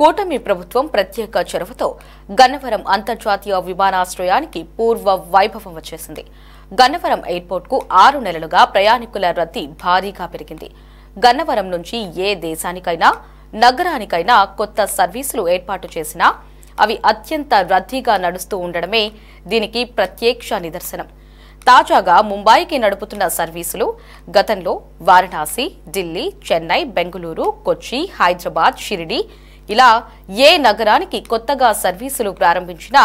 కూటమి ప్రభుత్వం ప్రత్యేక చొరవతో గన్నవరం అంతర్జాతీయ విమానాశ్రయానికి పూర్వ వైభవం వచ్చేసింది. గన్నవరం ఎయిర్పోర్ట్కు 6 నెలలుగా ప్రయాణికుల రద్దీ భారీగా పెరిగింది. గన్నవరం నుంచి ఏ దేశానికైనా నగరానికైనా కొత్త సర్వీసులు ఏర్పాటు చేసినా అవి అత్యంత రద్దీగా నడుస్తూ ఉండడమే దీనికి ప్రత్యక్ష నిదర్శనం. తాజాగా ముంబైకి నడుపుతున్న సర్వీసులు గతంలో వారణాసి, ఢిల్లీ, చెన్నై, బెంగళూరు, కొచ్చి, హైదరాబాద్, షిరిడి ఇలా ఏ నగరానికి కొత్తగా సర్వీసులు ప్రారంభించినా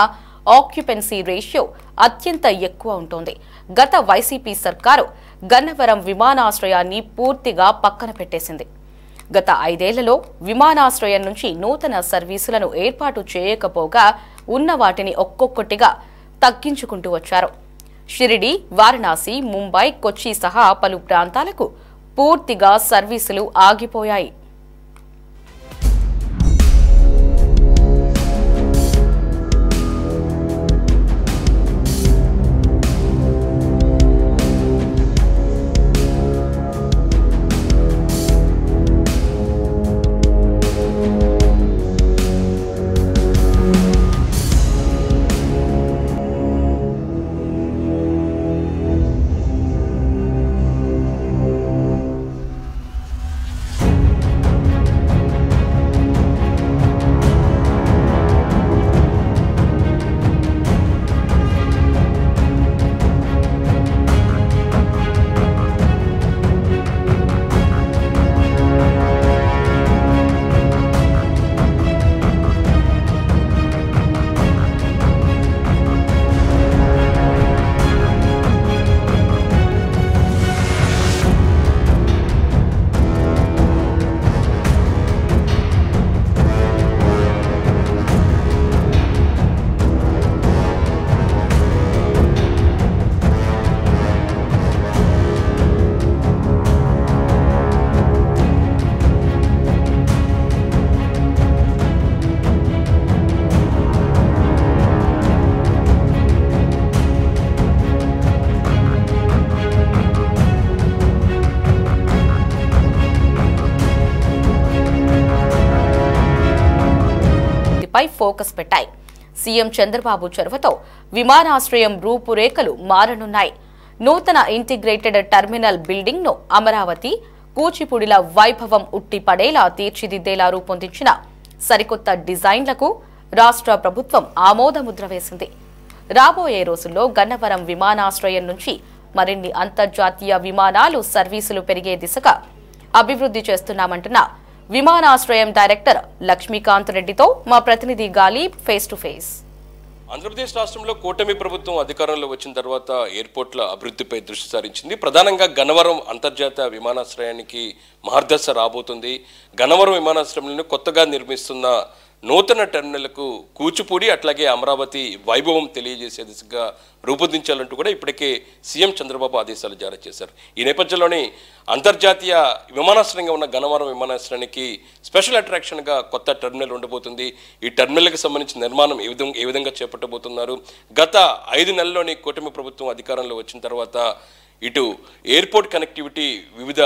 ఆక్యుపెన్సీ రేషియో అత్యంత ఎక్కువ ఉంటుంది. గత వైసీపీ సర్కారు గన్నవరం విమానాశ్రయాన్ని పూర్తిగా పక్కన పెట్టేసింది. గత 5 ఏళ్లలో విమానాశ్రయం నుంచి నూతన సర్వీసులను ఏర్పాటు చేయకపోగా ఉన్న వాటిని ఒక్కొక్కటిగా తగ్గించుకుంటూ వచ్చారు. షిరిడి, వారణాసి, ముంబై, కొచ్చి సహా పలు ప్రాంతాలకు పూర్తిగా సర్వీసులు ఆగిపోయాయి. ఫోకస్ పెట్టాయి. సీఎం చంద్రబాబు చొరవతో విమానాశ్రయం రూపురేఖలు మారనున్నాయి. నూతన ఇంటిగ్రేటెడ్ టెర్మినల్ బిల్డింగ్ ను అమరావతి, కూచిపూడిల వైభవం ఉట్టిపడేలా తీర్చిదిద్దేలా రూపొందించిన సరికొత్త డిజైన్లకు రాష్ట్ర ప్రభుత్వం ఆమోదముద్ర వేసింది. రాబోయే రోజుల్లో గన్నవరం విమానాశ్రయం నుంచి మరిన్ని అంతర్జాతీయ విమానాలు సర్వీసులు పెరిగే దిశగా అభివృద్ధి చేస్తున్నామంటున్న విమానాశ్రయం డైరెక్టర్ లక్ష్మీకాంత్ రెడ్డితో మా ప్రతినిధి గాలి ఫేస్ టు ఫేస్. ఆంధ్రప్రదేశ్ రాష్ట్రంలో కూటమి ప్రభుత్వం అధికారంలో వచ్చిన తర్వాత ఎయిర్పోర్ట్ల అభివృద్ధిపై దృష్టి సారించింది. ప్రధానంగా గన్నవరం అంతర్జాతీయ విమానాశ్రయానికి మహర్దశ రాబోతుంది. గన్నవరం విమానాశ్రయంలో కొత్తగా నిర్మిస్తున్న నూతన టెర్మినల్కు కూచిపూడి అట్లాగే అమరావతి వైభవం తెలియజేసే దిశగా రూపొందించాలంటూ కూడా ఇప్పటికే సీఎం చంద్రబాబు ఆదేశాలు జారీ చేశారు. ఈ నేపథ్యంలోనే అంతర్జాతీయ విమానాశ్రయంగా ఉన్న గన్నవరం విమానాశ్రయానికి స్పెషల్ అట్రాక్షన్గా కొత్త టెర్మినల్ ఉండబోతుంది. ఈ టెర్మినల్కి సంబంధించిన నిర్మాణం ఏ విధంగా చేపట్టబోతున్నారు? గత 5 నెలల్లోని కూటమి ప్రభుత్వం అధికారంలో వచ్చిన తర్వాత ఇటు ఎయిర్పోర్ట్ కనెక్టివిటీ వివిధ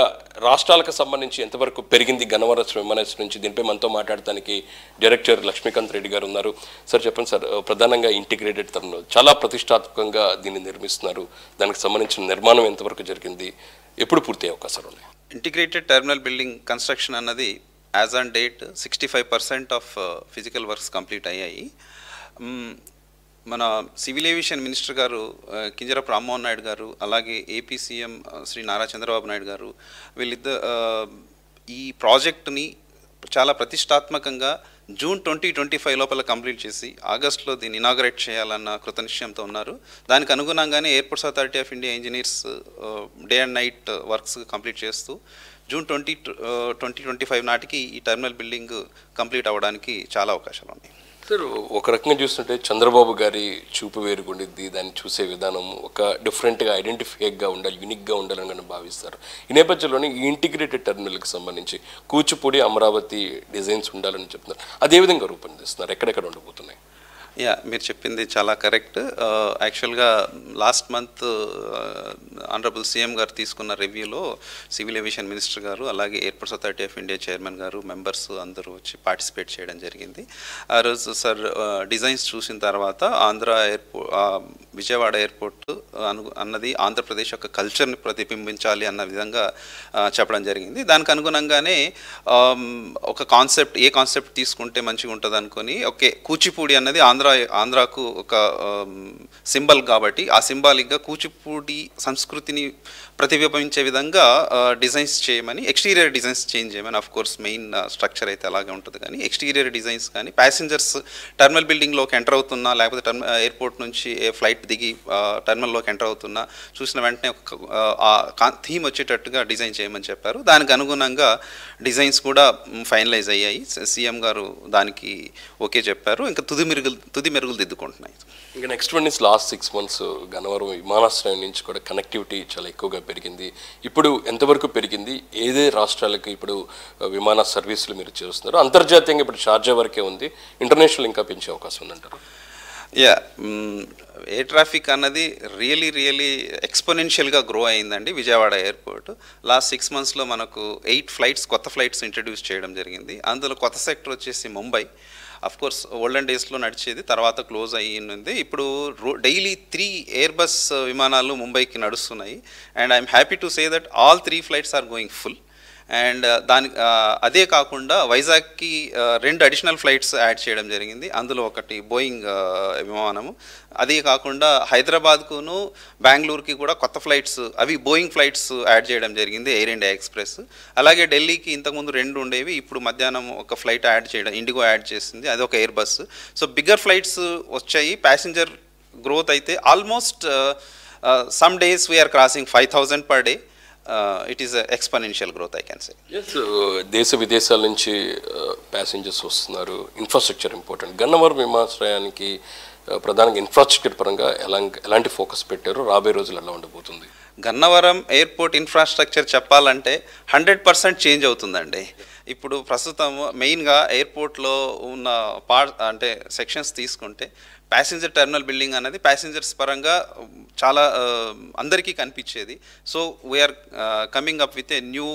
రాష్ట్రాలకు సంబంధించి ఎంతవరకు పెరిగింది గన్నవరం విమానాశ్రయం నుంచి? దీనిపై మనతో మాట్లాడటానికి డైరెక్టర్ లక్ష్మీకాంత్ రెడ్డి గారు ఉన్నారు. సార్ చెప్పండి సార్, ప్రధానంగా ఇంటిగ్రేటెడ్ టెర్మినల్ చాలా ప్రతిష్టాత్మకంగా దీన్ని నిర్మిస్తున్నారు. దానికి సంబంధించిన నిర్మాణం ఎంతవరకు జరిగింది, ఎప్పుడు పూర్తయ్యే అవకాశాలు ఉన్నాయి? ఇంటిగ్రేటెడ్ టెర్మినల్ బిల్డింగ్ కన్స్ట్రక్షన్ అన్నది as on date 65% of physical works complete అయ్యాయి. మన సివిల్ ఏవియేషన్ మినిస్టర్ గారు కింజరాపు రామ్మోహన్ నాయుడు గారు, అలాగే ఏపీ సీఎం శ్రీ నారా చంద్రబాబు నాయుడు గారు ఈ ప్రాజెక్టుని చాలా ప్రతిష్టాత్మకంగా జూన్ 2025 లోపల కంప్లీట్ చేసి ఆగస్టులో దీన్ని ఇనాగరేట్ చేయాలన్న కృతనిశ్చయంతో ఉన్నారు. దానికి అనుగుణంగానే airports authority of India engineers day and night works complete చేస్తూ జూన్ 2025 నాటికి ఈ టెర్మినల్ బిల్డింగ్ కంప్లీట్ అవ్వడానికి చాలా అవకాశాలు ఉన్నాయి. సార్, ఒక రకంగా చూస్తుంటే చంద్రబాబు గారి చూపు వేరుగుండిద్ది, దాన్ని చూసే విధానం ఒక డిఫరెంట్గా ఐడెంటిఫైగా ఉండాలి, యూనిక్గా ఉండాలని భావిస్తారు. ఈ నేపథ్యంలోనే ఈ ఇంటిగ్రేటెడ్ టెర్మినల్కి సంబంధించి కూచిపూడి, అమరావతి డిజైన్స్ ఉండాలని చెప్తున్నారు. అదేవిధంగా రూపొందిస్తున్నారు, ఎక్కడెక్కడ ఉండబోతున్నాయి? యా, మీరు చెప్పింది చాలా కరెక్ట్. యాక్చువల్గా లాస్ట్ మంత్ ఆనరబుల్ సీఎం గారు తీసుకున్న రివ్యూలో సివిల్ ఏవియేషన్ మినిస్టర్ గారు, అలాగే airports authority of India chairman గారు, మెంబర్స్ అందరూ వచ్చి పార్టిసిపేట్ చేయడం జరిగింది. ఆ రోజు సార్ డిజైన్స్ చూసిన తర్వాత విజయవాడ ఎయిర్పోర్ట్ అన్నది ఆంధ్రప్రదేశ్ యొక్క కల్చర్ని ప్రతిబింబించాలి అన్న విధంగా చెప్పడం జరిగింది. దానికి అనుగుణంగానే ఒక ఏ కాన్సెప్ట్ తీసుకుంటే మంచిగా ఉంటుంది అనుకొని, ఓకే, కూచిపూడి అన్నది ఆంధ్రాకు ఒక సింబల్ కాబట్టి ఆ సింబాలిక్గా కూచిపూడి సంస్కృతిని ప్రతిబింబించే విధంగా డిజైన్స్ చేయమని, ఎక్స్టీరియర్ డిజైన్స్ చేంజ్ చేయమని. ఆఫ్ కోర్స్ మెయిన్ స్ట్రక్చర్ అయితే అలాగే ఉంటుంది, కానీ ఎక్స్టీరియర్ డిజైన్స్ కానీ ప్యాసింజర్స్ టెర్మినల్ బిల్డింగ్లోకి ఎంటర్ అవుతున్నా, లేకపోతే ఎయిర్పోర్ట్ నుంచి ఫ్లైట్ దిగి టెర్మినల్లోకి ఎంటర్ అవుతున్నా చూసిన వెంటనే ఒక థీమ్ వచ్చేటట్టుగా డిజైన్ చేయమని చెప్పారు. దానికి అనుగుణంగా డిజైన్స్ కూడా ఫైనలైజ్ అయ్యాయి. సీఎం గారు దానికి ఓకే చెప్పారు. ఇంకా తుది మెరుగులు దిద్దుకుంటున్నాయి. ఇంకా next one is last 6 months Gannavaram విమానాశ్రయం నుంచి కూడా కనెక్టివిటీ చాలా ఎక్కువగా పెరిగింది. ఇప్పుడు ఎంతవరకు పెరిగింది? ఏదే రాష్ట్రాలకు ఇప్పుడు విమాన సర్వీసులు మీరు చేస్తున్నారు? అంతర్జాతీయంగా ఇప్పుడు షార్జా వరకే ఉంది, ఇంటర్నేషనల్ ఇంకా పెంచే అవకాశం ఉందంటారు? యా, ఎయిర్ ట్రాఫిక్ అన్నది రియలీ ఎక్స్పోనెన్షియల్గా గ్రో అయిందండి విజయవాడ ఎయిర్పోర్ట్. లాస్ట్ 6 monthsలో మనకు 8 కొత్త ఫ్లైట్స్ ఇంట్రడ్యూస్ చేయడం జరిగింది. అందులో కొత్త సెక్టర్ వచ్చేసి ముంబై. అఫ్ కోర్స్ ఓల్డెన్ డేస్లో నడిచేది, తర్వాత క్లోజ్ అయ్యింది. ఇప్పుడు డైలీ 3 ఎయిర్బస్ విమానాలు ముంబైకి నడుస్తున్నాయి. And I'm happy to say that all 3 flights are going full. And అదే కాకుండా వైజాగ్కి 2 అడిషనల్ ఫ్లైట్స్ యాడ్ చేయడం జరిగింది. అందులో ఒకటి బోయింగ్ విమానము. అదే కాకుండా హైదరాబాద్కును బెంగళూరుకి కూడా కొత్త ఫ్లైట్స్, అవి బోయింగ్ ఫ్లైట్స్ యాడ్ చేయడం జరిగింది, ఎయిర్ ఇండియా ఎక్స్ప్రెస్. అలాగే ఢిల్లీకి ఇంతకుముందు 2 ఉండేవి, ఇప్పుడు మధ్యాహ్నం ఒక ఫ్లైట్ యాడ్ చేయడం, ఇండిగో యాడ్ చేసింది, అది ఒక Airbus. So bigger flights వచ్చాయి. ప్యాసింజర్ గ్రోత్ అయితే almost some days we're crossing 5,000 per day. It is an exponential growth, I can say. Yes, దేశ విదేశాల నుంచి ప్యాసింజర్స్ వస్తున్నారు. Infrastructure important. గన్నవరం విమానాశ్రయానికి ప్రధానంగా ఇన్ఫ్రాస్ట్రక్చర్ పరంగా ఎలాంటి ఫోకస్ పెట్టారు? రాబోయే రోజులు ఎలా ఉండబోతుంది? గన్నవరం ఎయిర్పోర్ట్ ఇన్ఫ్రాస్ట్రక్చర్ చెప్పాలంటే 100% చేంజ్ అవుతుందండి. ఇప్పుడు ప్రస్తుతం మెయిన్గా ఎయిర్పోర్ట్లో ఉన్న అంటే సెక్షన్స్ తీసుకుంటే, ప్యాసింజర్ టెర్మినల్ బిల్డింగ్ అనేది ప్యాసింజర్స్ పరంగా చాలా అందరికీ కనిపించేది. So we're coming up with a new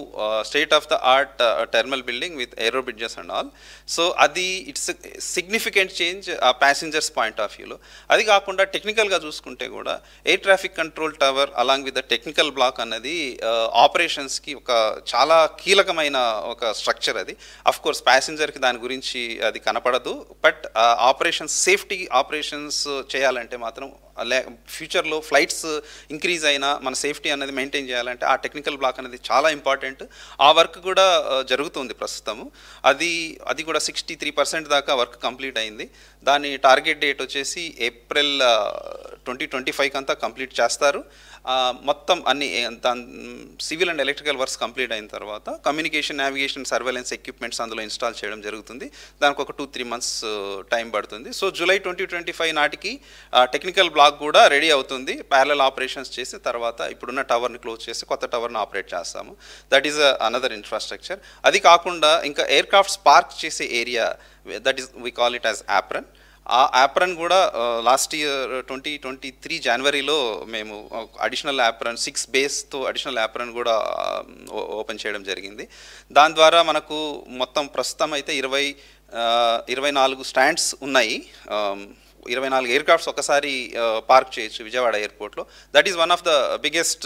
state of the art terminal building with aero bridges and all. So అది ఇట్స్ సిగ్నిఫికెంట్ చేంజ్ ఆ ప్యాసింజర్స్ పాయింట్ ఆఫ్ వ్యూలో. అది కాకుండా టెక్నికల్గా చూసుకుంటే కూడా air traffic control tower along with the technical block అన్నది ఆపరేషన్స్కి ఒక చాలా కీలకమైన ఒక స్ట్రక్చర్. అది అఫ్ కోర్స్ ప్యాసింజర్కి దాని గురించి అది కనపడదు, బట్ సేఫ్టీ ఆపరేషన్స్ చేయాలంటే మాత్రం ఫ్యూచర్లో ఫ్లైట్స్ ఇంక్రీజ్ అయినా మన సేఫ్టీ అనేది మెయింటైన్ చేయాలంటే ఆ టెక్నికల్ బ్లాక్ అనేది చాలా ఇంపార్టెంట్. ఆ వర్క్ కూడా జరుగుతుంది ప్రస్తుతము. అది కూడా 63% దాకా వర్క్ కంప్లీట్ అయింది. దాని టార్గెట్ డేట్ వచ్చేసి ఏప్రిల్ 2025 అంతా కంప్లీట్ చేస్తారు. మొత్తం అన్ని civil and electrical works complete అయిన తర్వాత కమ్యూనికేషన్, నావిగేషన్, సర్వేలెన్స్ ఎక్విప్మెంట్స్ అందులో ఇన్స్టాల్ చేయడం జరుగుతుంది. దానికి ఒక 2-3 months టైం పడుతుంది. సో జూలై 2025 నాటికి టెక్నికల్ బ్లాక్ కూడా రెడీ అవుతుంది. ప్యారలల్ ఆపరేషన్స్ చేసి తర్వాత ఇప్పుడున్న టవర్ని క్లోజ్ చేసి కొత్త టవర్ని ఆపరేట్ చేస్తాము. That is another infrastructure. అది కాకుండా ఇంకా ఎయిర్ క్రాఫ్ట్స్ పార్క్ చేసే area, that is we call it as apron. ఆ యాప్రన్ కూడా లాస్ట్ ఇయర్ 2023 జనవరిలో మేము అడిషనల్ యాప్రన్ 6 baysతో అడిషనల్ యాప్రన్ కూడా ఓపెన్ చేయడం జరిగింది. దాని ద్వారా మనకు మొత్తం ప్రస్తుతం అయితే 24 స్టాండ్స్ ఉన్నాయి. 24 ఎయిర్ క్రాఫ్ట్స్ ఒకసారి పార్క్ చేయొచ్చు విజయవాడ ఎయిర్పోర్ట్లో. That is one of the biggest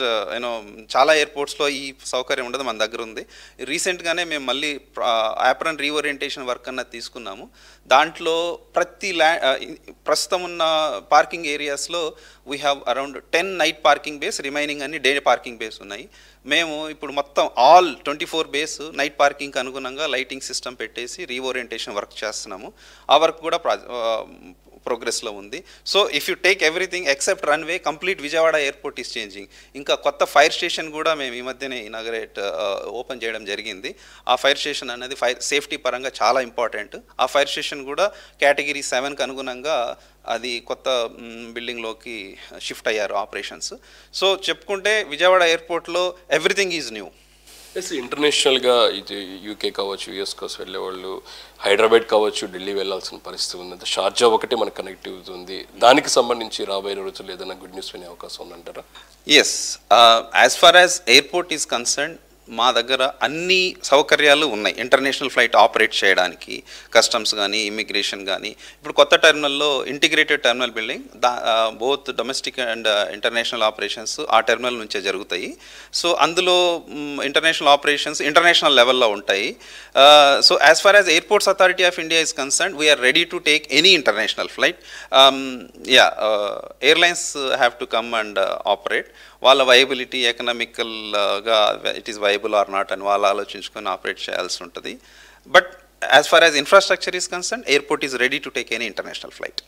చాలా ఎయిర్పోర్ట్స్లో ఈ సౌకర్యం ఉండదు, మన దగ్గర ఉంది. రీసెంట్గానే మేము మళ్ళీ యాప్రన్ రీఓరియంటేషన్ వర్క్ అన్నది తీసుకున్నాము. దాంట్లో ప్రస్తుతం ఉన్న పార్కింగ్ ఏరియాస్లో we have around 10 night parking base, remaining అన్ని డే పార్కింగ్ బేస్ ఉన్నాయి. మేము ఇప్పుడు మొత్తం ఆల్ 24 bays నైట్ పార్కింగ్కి అనుగుణంగా లైటింగ్ సిస్టమ్ పెట్టేసి రీఓరియంటేషన్ వర్క్ చేస్తున్నాము. ఆ వర్క్ కూడా ప్రోగ్రెస్లో ఉంది. So if you take everything except runway, complete Vijayawada airport is changing. ఇంకా కొత్త ఫైర్ స్టేషన్ కూడా మేము ఈ మధ్యనే ఓపెన్ చేయడం జరిగింది. ఆ ఫైర్ స్టేషన్ అనేది సేఫ్టీ పరంగా చాలా ఇంపార్టెంట్. ఆ ఫైర్ స్టేషన్ కూడా కేటగిరీ 7కి అనుగుణంగా అది కొత్త బిల్డింగ్లోకి షిఫ్ట్ అయ్యారు ఆపరేషన్స్. సో చెప్పుకుంటే విజయవాడ ఎయిర్పోర్ట్లో ఎవ్రీథింగ్ ఈజ్ న్యూ. ఎస్ ఇంటర్నేషనల్గా ఇది యూకే కావచ్చు, యూఎస్ కావచ్చు వెళ్ళేవాళ్ళు హైదరాబాద్ కావచ్చు, ఢిల్లీ వెళ్ళాల్సిన పరిస్థితి ఉంది. షార్జా ఒకటి మనకు కనెక్టివిటీ ఉంది. దానికి సంబంధించి రాబోయే రోజుల్లో ఏదైనా గుడ్ న్యూస్ వినే అవకాశం ఉందంటారా? Yes, as far as airport is concern మా దగ్గర అన్ని సౌకర్యాలు ఉన్నాయి ఇంటర్నేషనల్ ఫ్లైట్ ఆపరేట్ చేయడానికి. కస్టమ్స్ కానీ, ఇమిగ్రేషన్ కానీ, ఇప్పుడు కొత్త టెర్మినల్లో integrated terminal building both domestic and international operations ఆ టెర్మినల్ నుంచే జరుగుతాయి. సో అందులో ఇంటర్నేషనల్ ఆపరేషన్స్ ఇంటర్నేషనల్ లెవెల్లో ఉంటాయి. So as far as airports authority of India is concern, we are ready to take any international flight. Airlines have to come and operate. వాళ్ళ viability ఎకనామికల్గా it is viable or not అని వాళ్ళు ఆలోచించుకొని operate చేయాల్సి ఉంటుంది. But as far as infrastructure is concern, airport is ready to take any international flight.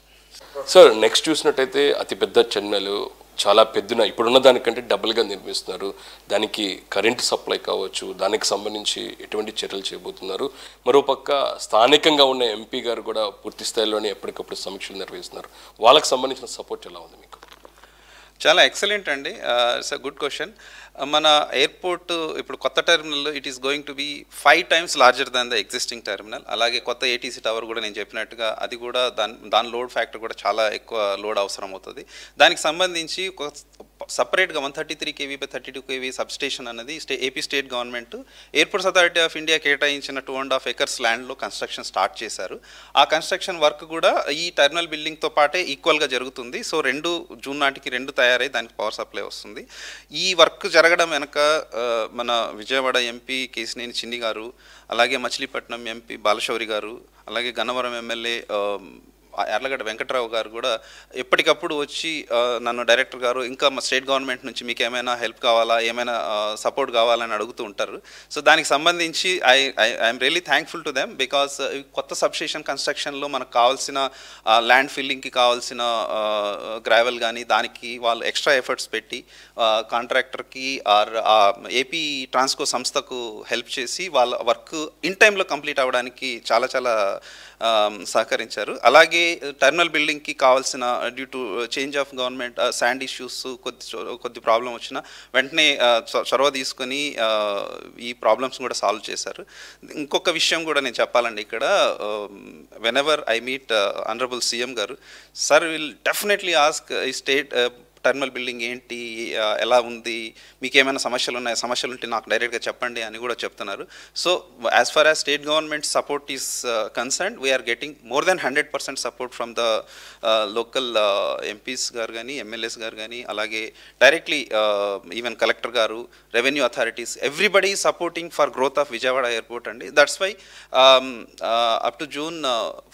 Sir next చూసినట్టయితే అతిపెద్ద చెన్నెలు చాలా పెద్దన ఇప్పుడున్న దానికంటే డబుల్గా నిర్మిస్తున్నారు. దానికి కరెంటు సప్లై కావచ్చు, దానికి సంబంధించి ఎటువంటి చర్యలు చేయబోతున్నారు? మరోపక్క స్థానికంగా ఉన్న ఎంపీ గారు కూడా పూర్తి స్థాయిలోనే ఎప్పటికప్పుడు సమీక్షలు నిర్వహిస్తున్నారు. వాళ్ళకి సంబంధించిన సపోర్ట్ ఎలా ఉంది మీకు? చాలా ఎక్సలెంట్ అండి. It's a good question. మన ఎయిర్పోర్ట్ ఇప్పుడు కొత్త terminal it is going to be 5 times larger than the existing terminal. అలాగే కొత్త ఏటీసీ టవర్ కూడా నేను చెప్పినట్టుగా అది కూడా దాని లోడ్ ఫ్యాక్టర్ కూడా చాలా ఎక్కువ లోడ్ అవసరం అవుతుంది. దానికి సంబంధించి ఒక సపరేట్గా 133 kV by 32 kV సబ్స్టేషన్ అన్నది AP state government airports authority of India కేటాయించిన 2.5 acres ల్యాండ్లో కన్స్ట్రక్షన్ స్టార్ట్ చేశారు. ఆ కన్స్ట్రక్షన్ వర్క్ కూడా ఈ టెర్మినల్ బిల్డింగ్తో పాటే ఈక్వల్గా జరుగుతుంది. సో జూన్ నాటికి 2 తయారై దానికి పవర్ సప్లై వస్తుంది. ఈ వర్క్ జరగడం వెనక మన విజయవాడ ఎంపీ కేసినేని చిన్ని గారు, అలాగే మచిలీపట్నం ఎంపీ బాలశౌరి గారు, అలాగే గన్నవరం ఎమ్మెల్యే యార్లగడ్డ వెంకట్రావు గారు కూడా ఎప్పటికప్పుడు వచ్చి నన్ను డైరెక్టర్ గారు ఇంకా మా స్టేట్ గవర్నమెంట్ నుంచి మీకు ఏమైనా హెల్ప్ కావాలా, ఏమైనా సపోర్ట్ కావాలని అడుగుతూ ఉంటారు. సో దానికి సంబంధించి I'm really thankful to them. Because కొత్త సబ్స్టేషన్ కన్స్ట్రక్షన్లో మనకు కావాల్సిన ల్యాండ్ ఫిల్లింగ్కి కావాల్సిన గ్రావెల్ కానీ దానికి వాళ్ళు ఎక్స్ట్రా ఎఫర్ట్స్ పెట్టి కాంట్రాక్టర్కి ఆర్ ఏపీ ట్రాన్స్కో సంస్థకు హెల్ప్ చేసి వాళ్ళ వర్క్ ఇన్ టైంలో కంప్లీట్ అవ్వడానికి చాలా చాలా సహకరించారు. అలాగే టెర్మినల్ బిల్డింగ్కి కావాల్సిన due to change of government sand issues కొద్ది ప్రాబ్లం వచ్చినా వెంటనే చొరవ తీసుకొని ఈ ప్రాబ్లమ్స్ కూడా సాల్వ్ చేశారు. ఇంకొక విషయం కూడా నేను చెప్పాలండి ఇక్కడ, whenever I meet honourable CM గారు, సార్ విల్ డెఫినెట్లీ ఆస్క్ ఈ స్టేట్ టెర్మినల్ బిల్డింగ్ ఏంటి, ఎలా ఉంది, మీకు ఏమైనా సమస్యలు ఉన్నాయి, సమస్యలు ఉంటే నాకు డైరెక్ట్గా చెప్పండి అని కూడా చెప్తున్నారు. So as far as state government support is concerned, we are getting more than 100% support from the local MPs గారు కానీ, ఎమ్మెల్యేస్ గారు కానీ, అలాగే డైరెక్ట్లీ ఈవెన్ కలెక్టర్ గారు, revenue authorities, everybody supporting for growth of Vijayawada airport అండి. That's why up to June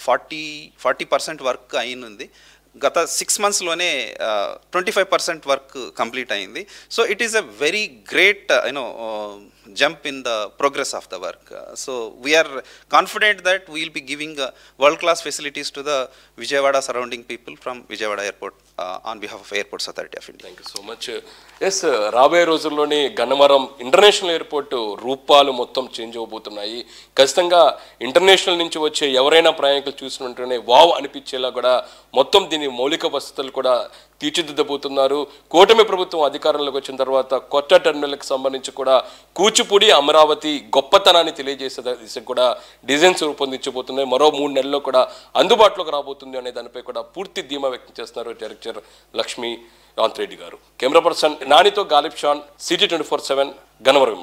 40% work అయింది. గత 6 monthsలోనే 25% వర్క్ కంప్లీట్ అయింది. So it is a very great jump in the progress of the work. So we are confident that we will be giving world-class facilities to the Vijayawada surrounding people from Vijayawada Airport on behalf of Airports Authority of India. Thank you so much. Yes, రాబోయే రోజుల్లోని Gannavaram international airport రూపాలు మొత్తం change అవబోతున్నాయి. ఖచ్చితంగా international నుంచి వచ్చే ఎవరైనా ప్రయాణికులు చూసినట్టునే wow అనిపించేలా కూడా మొత్తం దీని మౌలిక వసతులు కూడా తీర్చిదిద్దబోతున్నారు. కూటమి ప్రభుత్వం అధికారంలోకి వచ్చిన తర్వాత కొత్త టెర్మినల్కి సంబంధించి కూడా కూచిపూడి అమరావతి గొప్పతనాన్ని తెలియజేసే దిశకు కూడా డిజైన్స్ రూపొందించబోతున్నాయి. మరో 3 నెలల్లో కూడా అందుబాటులోకి రాబోతుంది అనే దానిపై కూడా పూర్తి ధీమా వ్యక్తం చేస్తున్నారు డైరెక్టర్ లక్ష్మీ కాంత్ రెడ్డి గారు. కెమెరా పర్సన్ నానితో గాలిబ్ షాన్, సిటీ 24/7 గన్నవరం.